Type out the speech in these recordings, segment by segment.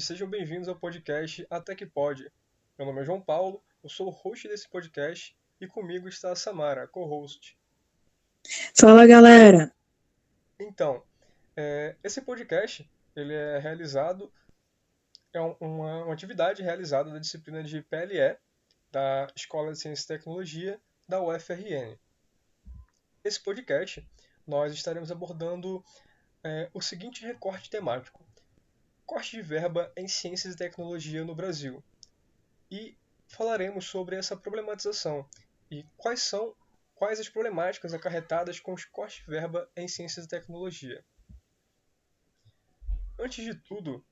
ouvintes, sejam bem-vindos ao podcast Até Que Pode. Meu nome é João Paulo, eu sou o host desse podcast e comigo está a Samara, co-host. Fala, galera. Então, esse podcast ele é realizado, uma atividade realizada da disciplina de PLE da Escola de Ciência e Tecnologia da UFRN. Nesse podcast, nós estaremos abordando o seguinte recorte temático: corte de verba em ciências e tecnologia no Brasil. E falaremos sobre essa problematização e quais as problemáticas acarretadas com os cortes de verba em ciências e tecnologia. Antes de tudo,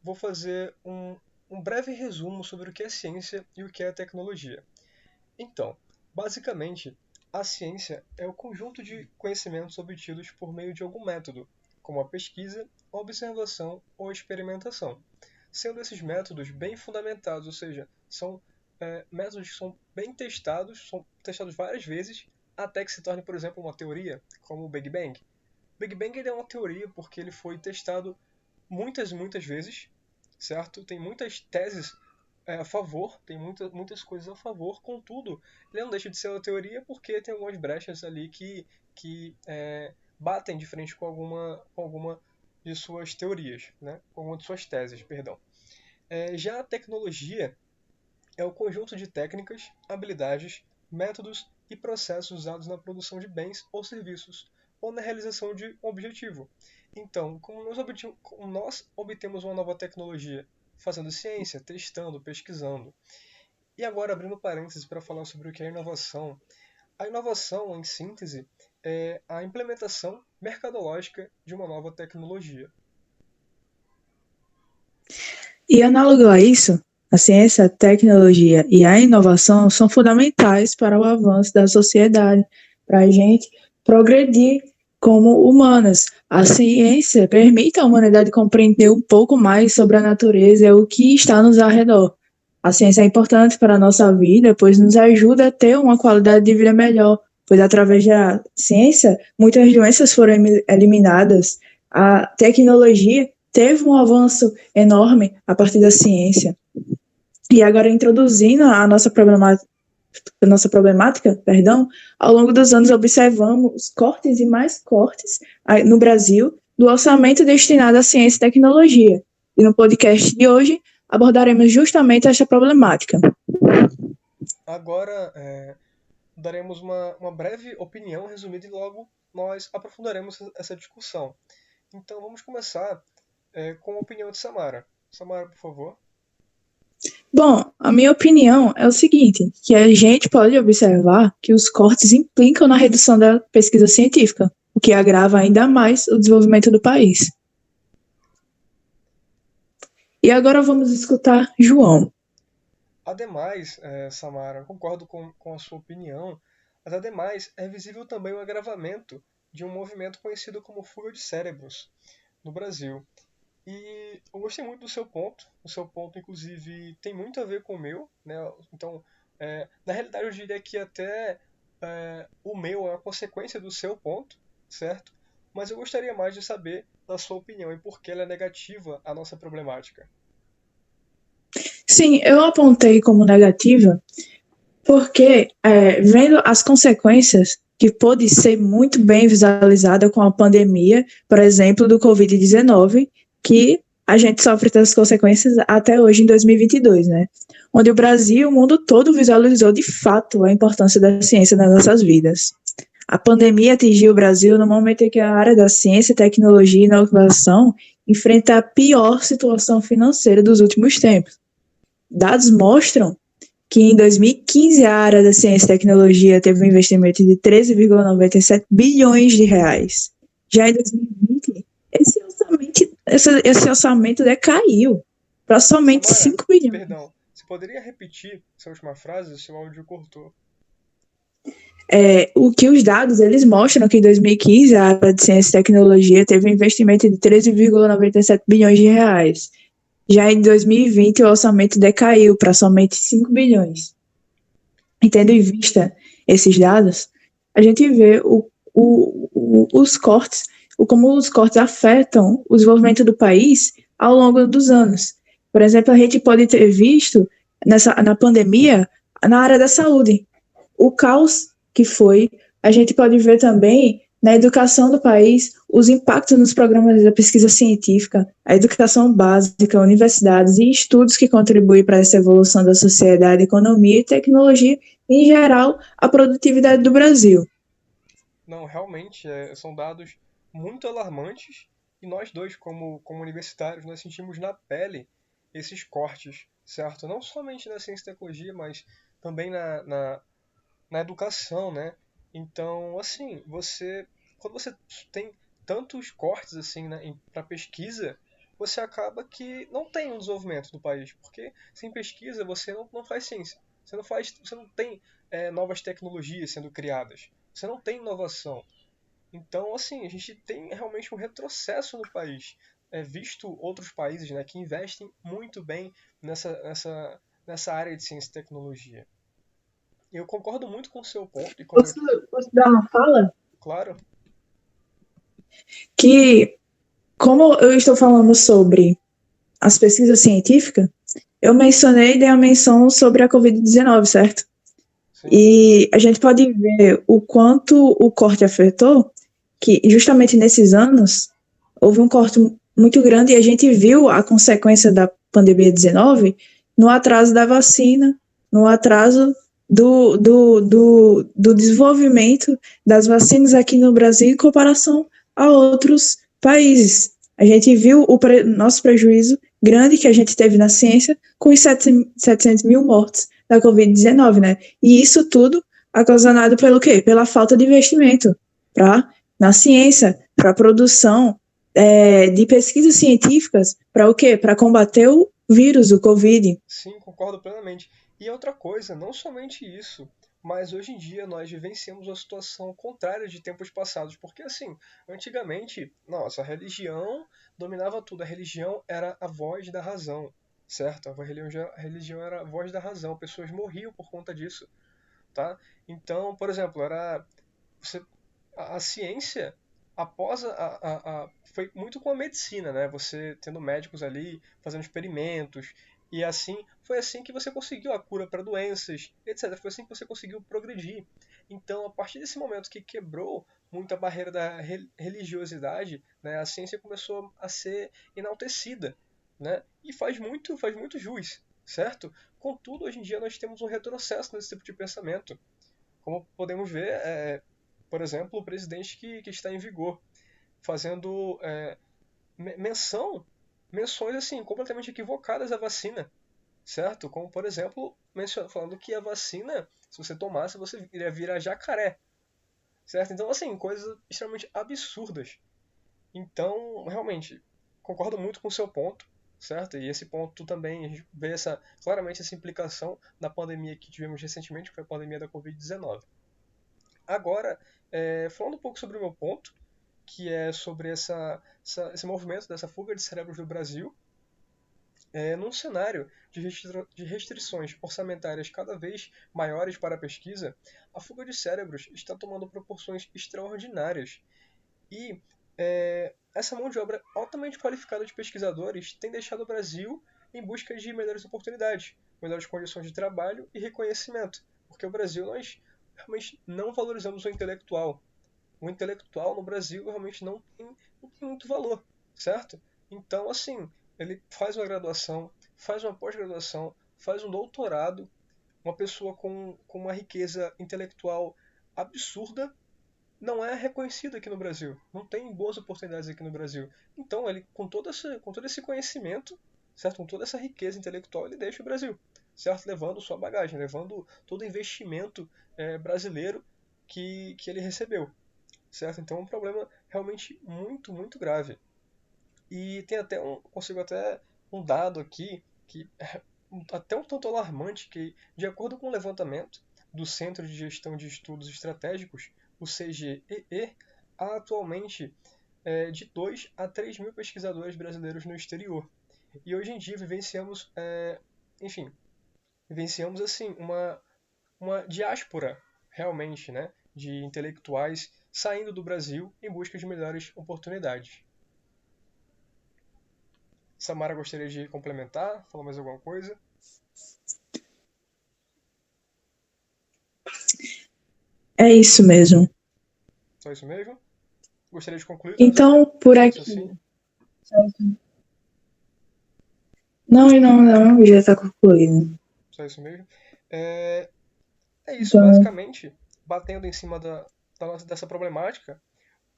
vou fazer um breve resumo sobre o que é ciência e o que é tecnologia. Então, basicamente, a ciência é o conjunto de conhecimentos obtidos por meio de algum método, como a pesquisa, a observação ou a experimentação, sendo esses métodos bem fundamentados, ou seja, são métodos que são bem testados, são testados várias vezes, até que se torne, por exemplo, uma teoria, como o Big Bang. O Big Bang ele é uma teoria porque ele foi testado muitas e muitas vezes, certo? Tem muitas teses a favor, tem muitas coisas a favor, contudo, ele não deixa de ser uma teoria porque tem algumas brechas ali que batem de frente com alguma de suas teorias, né? Com alguma de suas teses, perdão. Já a tecnologia é o conjunto de técnicas, habilidades, métodos e processos usados na produção de bens ou serviços, ou na realização de um objetivo. Então, como nós obtemos uma nova tecnologia? Fazendo ciência, testando, pesquisando. E agora, abrindo parênteses para falar sobre o que é inovação. A inovação, em síntese, é a implementação mercadológica de uma nova tecnologia. E análogo a isso, a ciência, a tecnologia e a inovação são fundamentais para o avanço da sociedade, para a gente progredir como humanos. A ciência permite à humanidade compreender um pouco mais sobre a natureza e o que está nos arredor. A ciência é importante para a nossa vida, pois nos ajuda a ter uma qualidade de vida melhor, pois através da ciência, muitas doenças foram eliminadas. A tecnologia teve um avanço enorme a partir da ciência. E agora, introduzindo a nossa problemática, ao longo dos anos observamos cortes e mais cortes no Brasil do orçamento destinado à ciência e tecnologia. E no podcast de hoje abordaremos justamente esta problemática. Agora, daremos uma breve opinião resumida e logo nós aprofundaremos essa discussão. Então, vamos começar com a opinião de Samara. Samara, por favor. Bom, a minha opinião é o seguinte, que a gente pode observar que os cortes implicam na redução da pesquisa científica, o que agrava ainda mais o desenvolvimento do país. E agora vamos escutar João. Ademais, Samara, concordo com a sua opinião, mas ademais é visível também o agravamento de um movimento conhecido como fuga de cérebros no Brasil. E eu gostei muito do seu ponto. O seu ponto, inclusive, tem muito a ver com o meu, né? Então, na realidade, eu diria que até o meu é uma consequência do seu ponto, certo? Mas eu gostaria mais de saber da sua opinião e por que ela é negativa à nossa problemática. Sim, eu apontei como negativa porque, vendo as consequências que pôde ser muito bem visualizada com a pandemia, por exemplo, do Covid-19, que a gente sofre essas consequências até hoje, em 2022, né? Onde o Brasil e o mundo todo visualizou de fato a importância da ciência nas nossas vidas. A pandemia atingiu o Brasil no momento em que a área da ciência, tecnologia e inovação enfrenta a pior situação financeira dos últimos tempos. Dados mostram que em 2015 a área da ciência e tecnologia teve um investimento de 13,97 bilhões de reais. Já em 2020, esse orçamento decaiu para somente Samara, 5 bilhões. perdão, você poderia repetir essa última frase? Seu áudio cortou. O que os dados eles mostram que em 2015 a área de ciência e tecnologia teve um investimento de 13,97 bilhões de reais. Já em 2020 o orçamento decaiu para somente 5 bilhões. E tendo em vista esses dados, a gente vê os cortes, como os cortes afetam o desenvolvimento do país, ao longo dos anos. Por exemplo, a gente pode ter visto na pandemia, na área da saúde, o caos que foi. A gente pode ver também na educação do país os impactos nos programas da pesquisa científica, a educação básica, universidades e estudos que contribuem para essa evolução da sociedade, economia e tecnologia, em geral, a produtividade do Brasil. Não, realmente, são dados muito alarmantes e nós dois, como universitários, nós sentimos na pele esses cortes, certo? Não somente na ciência e tecnologia, mas também na educação, né? Então, assim, quando você tem tantos cortes assim, né, para pesquisa, você acaba que não tem um desenvolvimento do país, porque sem pesquisa você não faz ciência, você não tem novas tecnologias sendo criadas, você não tem inovação. Então, assim, a gente tem realmente um retrocesso no país, visto outros países, né, que investem muito bem nessa área de ciência e tecnologia. Eu concordo muito com o seu ponto e como eu, Posso dar uma fala? claro, Que, como eu estou falando sobre as pesquisas científicas, eu mencionei e dei a menção sobre a Covid-19, certo? sim, E a gente pode ver o quanto o corte afetou, que justamente nesses anos houve um corte muito grande e a gente viu a consequência da pandemia 19 no atraso da vacina, no atraso do desenvolvimento das vacinas aqui no Brasil em comparação a outros países. A gente viu o nosso prejuízo grande que a gente teve na ciência com os 700 mil mortes da Covid-19, né? E isso tudo ocasionado pelo quê? Pela falta de investimento na ciência, para a produção de pesquisas científicas, para o quê? Para combater o vírus, o Covid. sim, concordo plenamente. E outra coisa, não somente isso, mas hoje em dia nós vivenciamos uma situação contrária de tempos passados, porque assim, antigamente, nossa, a religião dominava tudo, a religião era a voz da razão, certo? A religião era a voz da razão, pessoas morriam por conta disso, tá? Então, por exemplo, você, a ciência após foi muito com a medicina, né? Você tendo médicos ali fazendo experimentos e assim foi assim que você conseguiu a cura para doenças, etc. Foi assim que você conseguiu progredir. Então, a partir desse momento que quebrou muito a barreira da religiosidade, né, a ciência começou a ser enaltecida, né? E faz muito jus, certo? Contudo, hoje em dia nós temos um retrocesso nesse tipo de pensamento. Como podemos ver, por exemplo, o presidente que está em vigor, fazendo menções assim completamente equivocadas à vacina, certo? Como, por exemplo, falando que a vacina, se você tomasse, você iria virar jacaré, certo? Então, assim, coisas extremamente absurdas. Então, realmente, concordo muito com o seu ponto, certo? E esse ponto também, a gente vê claramente essa implicação na pandemia que tivemos recentemente, que foi a pandemia da Covid-19. Agora, falando um pouco sobre o meu ponto, que é sobre esse movimento dessa fuga de cérebros do Brasil, num cenário de restrições orçamentárias cada vez maiores para a pesquisa, a fuga de cérebros está tomando proporções extraordinárias. E essa mão de obra altamente qualificada de pesquisadores tem deixado o Brasil em busca de melhores oportunidades, melhores condições de trabalho e reconhecimento. Porque o Brasil, nós realmente não valorizamos o intelectual. O intelectual no Brasil realmente não tem muito valor, certo? Então, assim, ele faz uma graduação, faz uma pós-graduação, faz um doutorado, uma pessoa com uma riqueza intelectual absurda, não é reconhecido aqui no Brasil. Não tem boas oportunidades aqui no Brasil. Então, ele, com todo esse conhecimento, certo? Com toda essa riqueza intelectual, ele deixa o Brasil, certo? Levando sua bagagem, levando todo o investimento brasileiro que ele recebeu, certo? Então, é um problema realmente muito, muito grave. E tem até consigo até um dado aqui que é até um tanto alarmante que, de acordo com o levantamento do Centro de Gestão de Estudos Estratégicos, o CGEE, há atualmente de 2 a 3 mil pesquisadores brasileiros no exterior. E hoje em dia enfim, vivenciamos assim uma diáspora realmente, né, de intelectuais saindo do Brasil em busca de melhores oportunidades. Samara gostaria de complementar, falar mais alguma coisa? É isso mesmo. Só isso mesmo? Gostaria de concluir Então, por seu aqui. raciocínio? Não, não, não, já está concluído. Só isso mesmo? É, é isso, Então, basicamente, batendo em cima dessa problemática,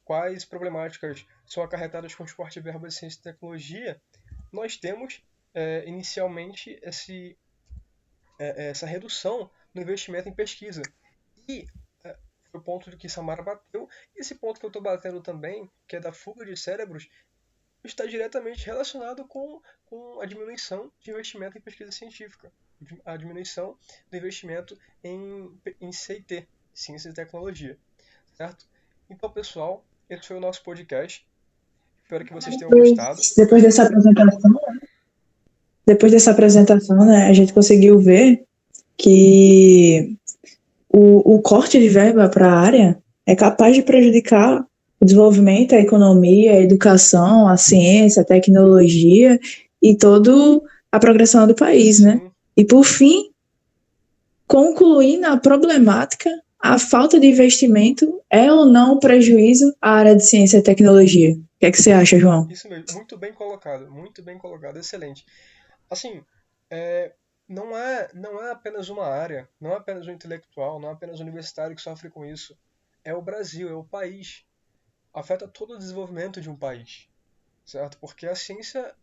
quais problemáticas são acarretadas com o esporte de verbas de ciência e tecnologia, nós temos inicialmente essa redução no investimento em pesquisa. E foi o ponto que Samara bateu, e esse ponto que eu estou batendo também, que é da fuga de cérebros, está diretamente relacionado com a diminuição de investimento em pesquisa científica, a diminuição do investimento em CIT, Ciência e Tecnologia, certo? Então, pessoal, esse foi o nosso podcast. Espero que vocês tenham gostado. depois dessa apresentação, né, a gente conseguiu ver que o corte de verba para a área é capaz de prejudicar o desenvolvimento, a economia, a educação, a ciência, a tecnologia e toda a progressão do país, né? Sim, E, por fim, concluindo a problemática, a falta de investimento é ou não um prejuízo à área de ciência e tecnologia? O que é que você acha, João? isso mesmo. Muito bem colocado, excelente. Assim, não é apenas uma área, não é apenas um intelectual, não é apenas um universitário que sofre com isso. É o Brasil, é o país. Afeta todo o desenvolvimento de um país, certo? Porque a ciência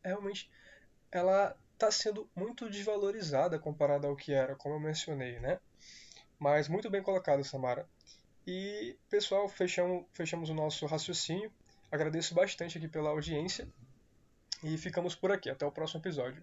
realmente, ela está sendo muito desvalorizada comparada ao que era, como eu mencionei, né? Mas muito bem colocado, Samara. E, pessoal, fechamos o nosso raciocínio. Agradeço bastante aqui pela audiência e ficamos por aqui. Até o próximo episódio.